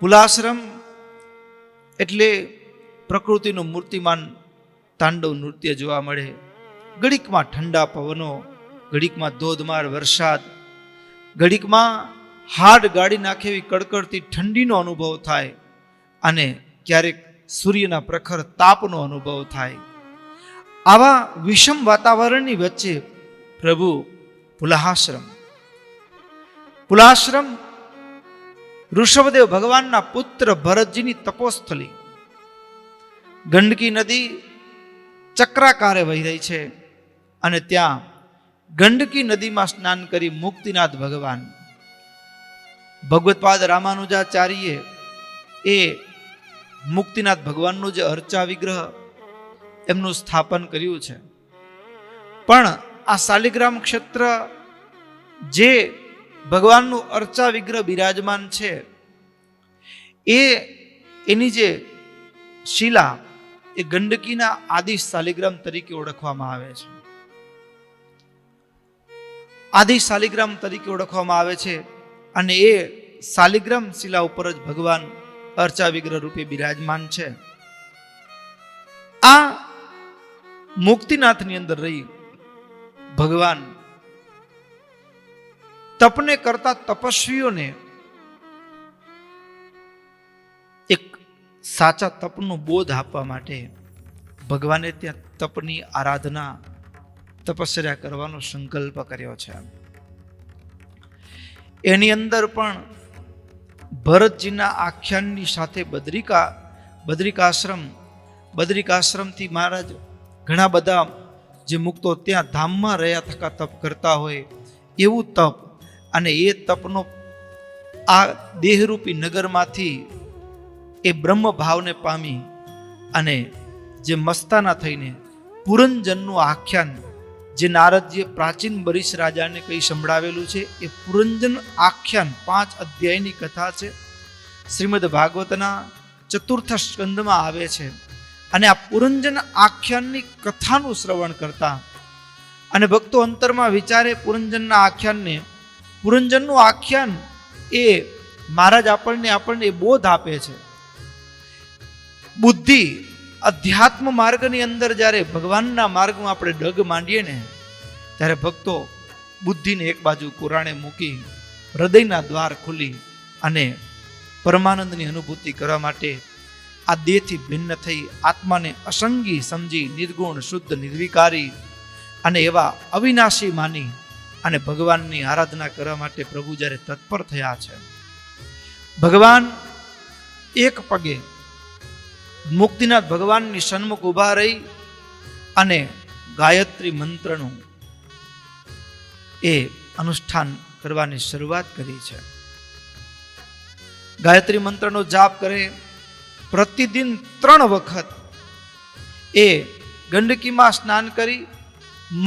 પુલાશ્રમ એટલે પ્રકૃતિનું મૂર્તિમાન તાંડવ નૃત્ય જોવા મળે. ઘડીકમાં ઠંડા પવનો, ઘડીકમાં ધોધમાર વરસાદ, ઘડીકમાં હાડ ગાડી નાખે એવી કડકડતી ઠંડીનો અનુભવ થાય અને ક્યારેક સૂર્યના પ્રખર તાપનો અનુભવ થાય. આવા વિષમ વાતાવરણની વચ્ચે પ્રભુ પુલાશ્રમ ઋષભદેવ ભગવાનના પુત્ર ભરતજીની તપોસ્થલી. ગંડકી નદી ચક્રાકારે વહી રહી છે અને ત્યાં ગંડકી નદીમાં સ્નાન કરી મુક્તિનાથ ભગવાન ભગવત્પાદ રામાનુજાચાર્યે એ મુક્તિનાથ ભગવાનનું જે અર્ચા વિગ્રહ એમનું સ્થાપન કર્યું છે. પણ આ શાલિગ્રામ ક્ષેત્ર જે ભગવાનનું અર્ચા વિગ્રહ બિરાજમાન છે એની જે શિલા એ ગંડકીના આદિ શાલિગ્રામ તરીકે ઓળખવામાં આવે છે. આદિ શાલિગ્રામ તરીકે ઓળખવામાં આવે છે અને એ શાલિગ્રામ શિલા ઉપર જ ભગવાન અર્ચા વિગ્રહ રૂપે બિરાજમાન છે. આ મુક્તિનાથની અંદર રહી ભગવાન તપને કરતા તપસ્વીઓને એક સાચા તપનો બોધ આપવા માટે ભગવાને ત્યાં તપની આરાધના, તપસ્યા કરવાનો સંકલ્પ કર્યો છે. એની અંદર પણ ભરતજીના આખ્યાનની સાથે બદ્રિકાશ્રમથી મહારાજ ઘણા બધા જે મુક્તો ત્યાં ધામમાં રહ્યા થકા તપ કરતા હોય એવું તપ, અને એ તપનો આ દેહરૂપી નગરમાંથી એ બ્રહ્મ ભાવને પામી અને જે મસ્તાના થઈને પુરંજનનું આખ્યાન જે નારદજીએ પ્રાચીન બરીશ રાજાને કઈ સંભળાવેલું છે એ પુરંજન આખ્યાન 5 અધ્યાયની કથા છે. શ્રીમદ ભાગવતના 4th સ્કંદમાં આવે છે. અને આ પુરંજન આખ્યાનની કથાનું શ્રવણ કરતા અને ભક્તો અંતરમાં વિચારે પુરંજનના આખ્યાનને, પુરંજનનું આખ્યાન એ મહારાજ આપણને બોધ આપે છે. બુદ્ધિ અધ્યાત્મ માર્ગની અંદર જ્યારે ભગવાનના માર્ગમાં આપણે ડગ માંડીએ ને ત્યારે ભક્તો બુદ્ધિને એક બાજુ કુરાણે મૂકી હૃદયના દ્વાર ખુલી અને પરમાનંદની અનુભૂતિ કરવા માટે આ દેહથી ભિન્ન થઈ આત્માને અસંગી સમજી નિર્ગુણ શુદ્ધ નિર્વિકારી અને એવા અવિનાશી માની અને ભગવાનની આરાધના કરવા માટે પ્રભુ જ્યારે તત્પર થયા છે. ભગવાન એક પગે મુક્તિનાથ ભગવાનની સન્મુખ ઉભા રહી અને ગાયત્રી મંત્રનું એ અનુષ્ઠાન કરવાની શરૂઆત કરી છે. ગાયત્રી મંત્રનો જાપ કરે. પ્રતિદિન 3 વખત એ ગંડકીમાં સ્નાન કરી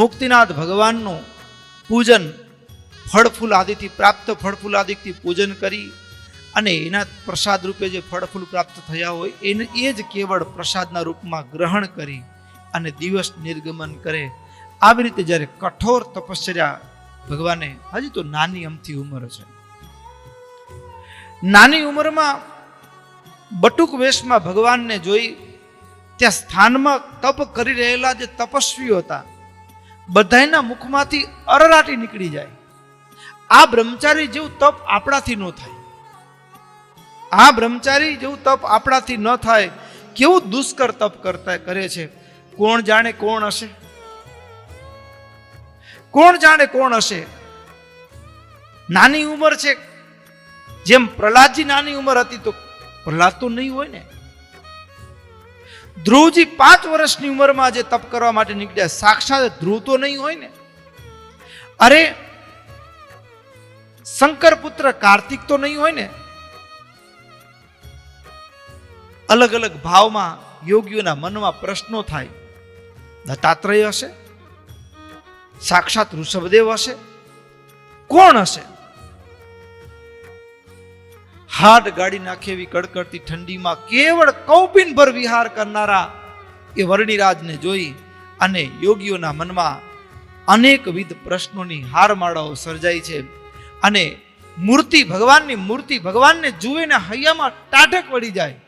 મુક્તિનાથ ભગવાનનું પૂજન ફળફૂલ આદિથી પ્રાપ્ત ફળફૂલ આદિથી પૂજન કરી અને એના પ્રસાદ રૂપે જે ફળફૂલ પ્રાપ્ત થયા હોય એને એ જ કેવળ પ્રસાદના રૂપમાં ગ્રહણ કરી અને દિવસ નિર્ગમન કરે. આવી રીતે જ્યારે કઠોર તપસ્યા ભગવાને, હજી તો નાની અમથી ઉંમર છે, નાની ઉંમરમાં બટુક વેશમાં ભગવાનને જોઈ ત્યાં સ્થાનમાં તપ કરી રહેલા જે તપસ્વીઓ હતા બધાના મુખમાંથી અરરાટી નીકળી જાય. આ બ્રહ્મચારી જેવું તપ આપણાથી ન થાય. આ બ્રહ્મચારી જેવું તપ આપણાથી ન થાય. કેવું દુષ્કર તપ કરે છે. કોણ જાણે કોણ હશે, કોણ જાણે કોણ હશે. નાની ઉંમર છે. જેમ પ્રહલાદજી નાની ઉંમર હતી તો પ્રહલાદ તો નહીં હોય ને. ધ્રુવજી 5 વર્ષની ઉંમરમાં જે તપ કરવા માટે નીકળ્યા, સાક્ષાત ધ્રુવ તો નહીં હોય ને. અરે શંકર પુત્ર કાર્તિક તો નહીં હોય ને. અલગ અલગ ભાવમાં યોગીઓના મનમાં પ્રશ્નો થાય. દત્તાત્રેય હશે, સાક્ષાત ઋષભદેવ હશે, કોણ હશે? હાડ ગાડી નાખે એવી કડકડતી ઠંડીમાં કેવળ કૌપિનભર વિહાર કરનારા એ વર્ણિરાજને જોઈ અને યોગીઓના મનમાં અનેકવિધ પ્રશ્નોની હારમાળાઓ સર્જાઈ છે. અને મૂર્તિ, ભગવાનની મૂર્તિ, ભગવાનને જુએ ને હૈયામાં ટાઢક વળી જાય.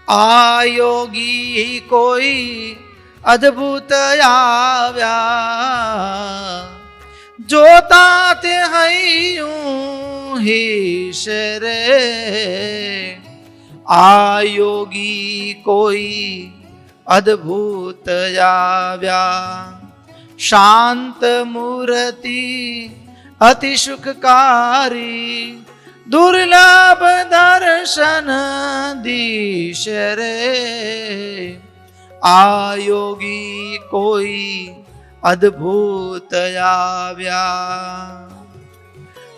આ યોગી કોઈ અદ્ભુત આવ્યા, જોતા તે હૈયું હિશ રે. આ યોગી કોઈ અદ્ભુત આવ્યા, શાંત મૂર્તિ અતિ સુખકારી, દુર્લભ દર્શન દીશ રે. આ યોગી કોઈ અદ્ભુત આવ્યા.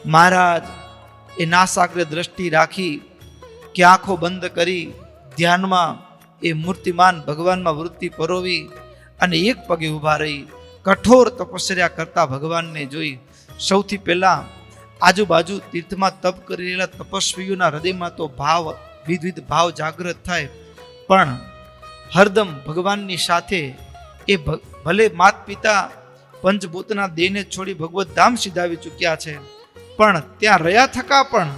મહારાજ એ નાસાગ્ર દ્રષ્ટિ રાખી કે આંખો બંધ કરી ધ્યાનમાં એ મૂર્તિમાન ભગવાનમાં વૃત્તિ પરોવી અને એક પગે ઊભા રહી કઠોર તપસ્યા કરતા ભગવાનને જોઈ. સૌથી પહેલા આજુબાજુ તીર્થમાં તપ કરી રહેલા તપસ્વીઓના હૃદયમાં તો ભાવ, વિવિધ ભાવ જાગૃત થાય, પણ હરદમ ભગવાનની સાથે એ ભલે માત પિતા પંચભૂતના દેહને છોડી ભગવત ધામ સિધાવી ચૂક્યા છે, પણ ત્યાં રહ્યા થકા પણ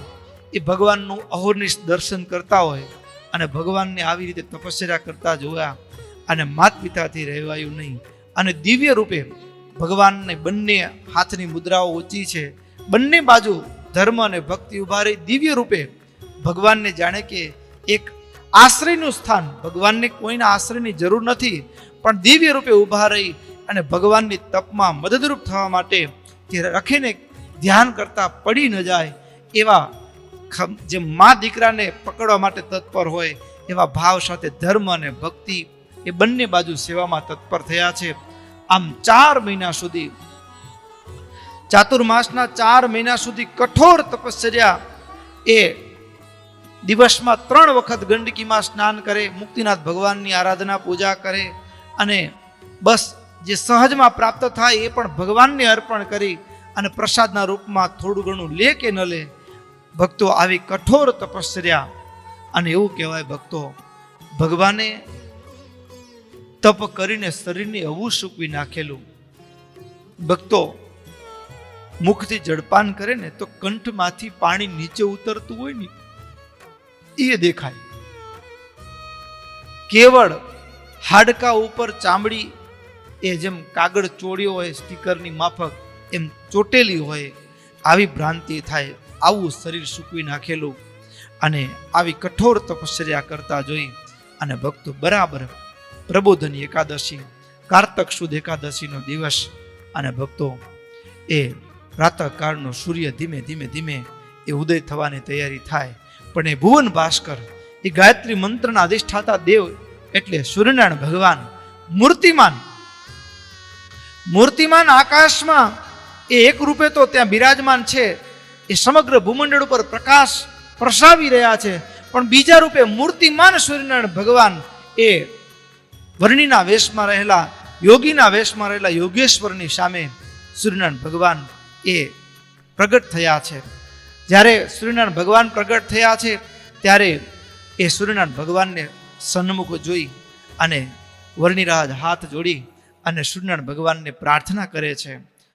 એ ભગવાનનું અહોનિશ દર્શન કરતા હોય અને ભગવાનને આવી રીતે તપસ્યા કરતા જોયા અને માત પિતાથી રહેવાયું નહીં. અને દિવ્ય રૂપે ભગવાનને બંને હાથની મુદ્રાઓ ઊંચી છે, બંને બાજુ ધર્મ અને ભક્તિ ઉભા રહી દિવ્ય રૂપે ભગવાનને જાણે કે એક આશ્રયનું સ્થાન, ભગવાનને કોઈના આશ્રયની જરૂર નથી, પણ દિવ્ય રૂપે ઊભા રહી અને ભગવાનની તપમાં મદદરૂપ થવા માટે તે રખીને ધ્યાન કરતા પડી ન જાય એવા, જે મા દીકરાને પકડવા માટે તત્પર હોય એવા ભાવ સાથે ધર્મ અને ભક્તિ એ બંને બાજુ સેવામાં તત્પર થયા છે. આમ 4 મહિના સુધી, ચાતુર્માસના 4 મહિના સુધી કઠોર તપસ્યા. એ દિવસમાં 3 વખત ગંડકીમાં સ્નાન કરે, મુક્તિનાથ ભગવાનની આરાધના પૂજા કરે અને બસ જે સહજમાં પ્રાપ્ત થાય એ પણ ભગવાનને અર્પણ કરી અને પ્રસાદના રૂપમાં થોડું ઘણું લે કે ન લે. ભક્તો આવી કઠોર તપસ્યા. અને એવું કહેવાય ભક્તો, ભગવાને તપ કરીને શરીરને અવું સૂકવી નાખેલું. ભક્તો મુખથી જળપાન કરે ને તો કંઠમાંથી પાણી નીચે ઉતરતું હોય ને એ દેખાય. કેવળ હાડકા ઉપર ચામડી એ જેમ કાગળ ચોળ્યો હોય સ્ટીકરની માફક એમ ચોટેલી હોય આવી ભ્રાંતિ થાય. આવું શરીર સૂકવી નાખેલું અને આવી કઠોર તપસ્યા કરતા જોઈ અને ભક્તો બરાબર પ્રબોધની એકાદશી, કારતક સુદ એકાદશીનો દિવસ અને ભક્તો એ પ્રાતઃકાળનો સૂર્ય ધીમે ધીમે ધીમે એ ઉદય થવાની તૈયારી થાય. પણ એ ભુવન ભાસ્કર, એ ગાયત્રી મંત્રના અધિષ્ઠાતા દેવ એટલે સૂર્યનારાયણ ભગવાન મૂર્તિમાન આકાશમાં એ એક રૂપે તો ત્યાં બિરાજમાન છે, એ સમગ્ર ભૂમંડળ ઉપર પ્રકાશ પ્રસાવી રહ્યા છે, પણ બીજા રૂપે મૂર્તિમાન સૂર્યનારાયણ ભગવાન એ વર્ણિના વેશમાં રહેલા, યોગીના વેશમાં રહેલા યોગેશ્વરની સામે સૂર્યનારાયણ ભગવાન એ પ્રગટ થયા છે. જ્યારે સૂર્યનારાયણ ભગવાન પ્રગટ થયા છે ત્યારે એ સૂર્યનારાયણ ભગવાનને સન્મુખ જોઈ અને વર્ણિરાજ હાથ જોડી અને સૂર્યનારાયણ ભગવાનને પ્રાર્થના કરે છે.